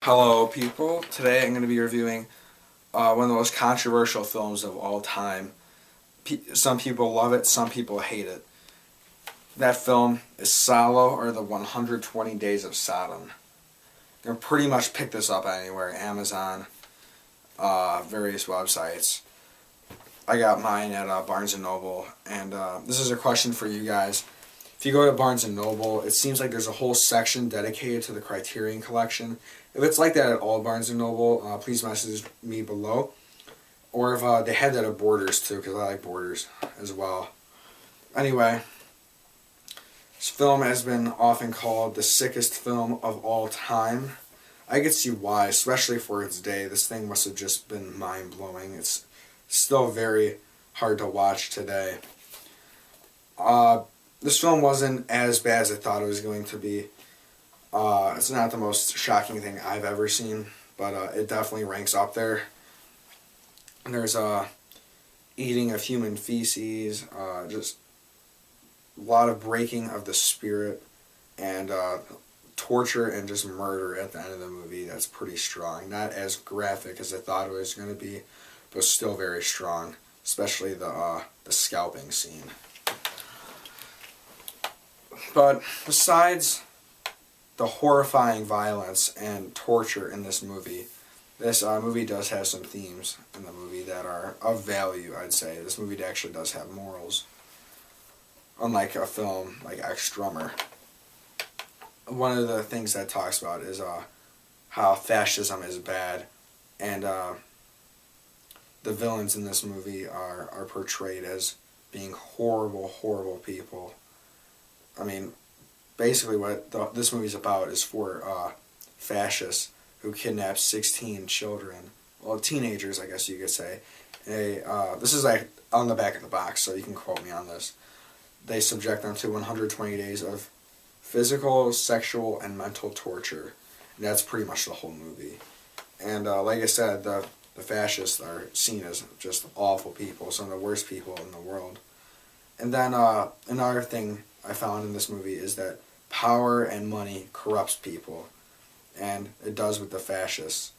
Hello people, today I'm going to be reviewing one of the most controversial films of all time. Some people love it, some people hate it. That film is Salo, or the 120 Days of Sodom. You can pretty much pick this up anywhere, Amazon, various websites. I got mine at Barnes & Noble, and this is a question for you guys. If you go to Barnes & Noble, it seems like there's a whole section dedicated to the Criterion Collection. If it's like that at all Barnes & Noble, please message me below. Or if they had that at Borders too, because I like Borders as well. Anyway, this film has been often called the sickest film of all time. I could see why, especially for its day. This thing must have just been mind-blowing. It's still very hard to watch today. This film wasn't as bad as I thought it was going to be. It's not the most shocking thing I've ever seen, but it definitely ranks up there. There's eating of human feces, just a lot of breaking of the spirit, and torture and just murder at the end of the movie. That's pretty strong. Not as graphic as I thought it was going to be, but still very strong, especially the scalping scene. But besides the horrifying violence and torture in this movie, this movie does have some themes in the movie that are of value, I'd say. This movie actually does have morals, unlike a film like X-Drummer. One of the things that talks about is how fascism is bad, and the villains in this movie are portrayed as being horrible, horrible people. I mean, basically what this movie's about is for fascists who kidnap 16 children, well, teenagers, I guess you could say. This is like on the back of the box, so you can quote me on this. They subject them to 120 days of physical, sexual, and mental torture. And that's pretty much the whole movie. And like I said, the fascists are seen as just awful people, some of the worst people in the world. And then another thing I found in this movie is that power and money corrupts people, and it does with the fascists.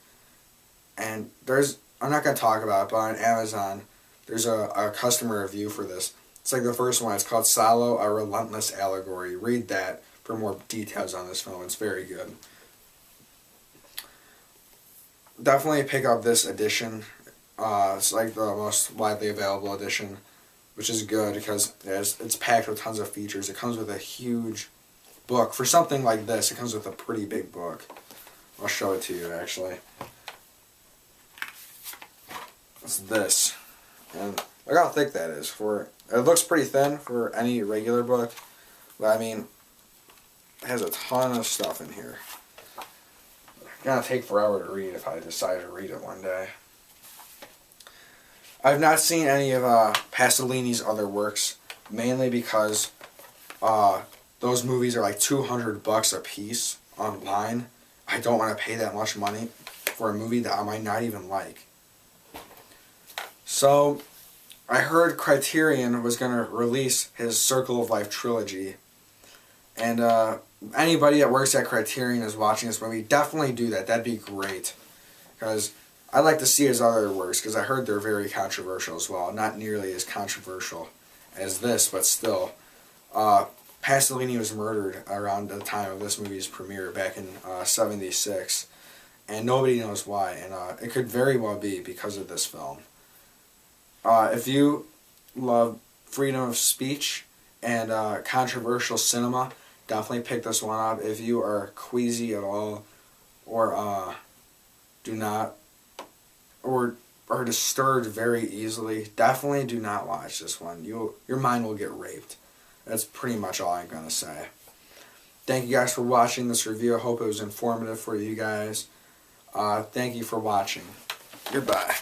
And I'm not going to talk about it, but on Amazon there's a customer review for this. It's like the first one. It's called Salo, a Relentless Allegory. Read that for more details on this film. It's very good. Definitely pick up this edition. It's like the most widely available edition, which is good because it's packed with tons of features. It comes with a huge book. For something like this, it comes with a pretty big book. I'll show it to you, actually. It's this. And look how thick that is. It looks pretty thin for any regular book, but I mean, it has a ton of stuff in here. It's gonna take forever to read if I decide to read it one day. I've not seen any of Pasolini's other works, mainly because those movies are like $200 a piece online. I don't want to pay that much money for a movie that I might not even like. So, I heard Criterion was going to release his Circle of Life trilogy. And anybody that works at Criterion is watching this movie, definitely do that. That'd be great. Because I'd like to see his other works, because I heard they're very controversial as well. Not nearly as controversial as this, but still. Pasolini was murdered around the time of this movie's premiere back in '76. And nobody knows why. And it could very well be because of this film. If you love freedom of speech and controversial cinema, definitely pick this one up. If you are queasy at all, or do not, or are disturbed very easily, definitely do not watch this one. Your mind will get raped. That's pretty much all I'm going to say. Thank you guys for watching this review. I hope it was informative for you guys. Thank you for watching. Goodbye.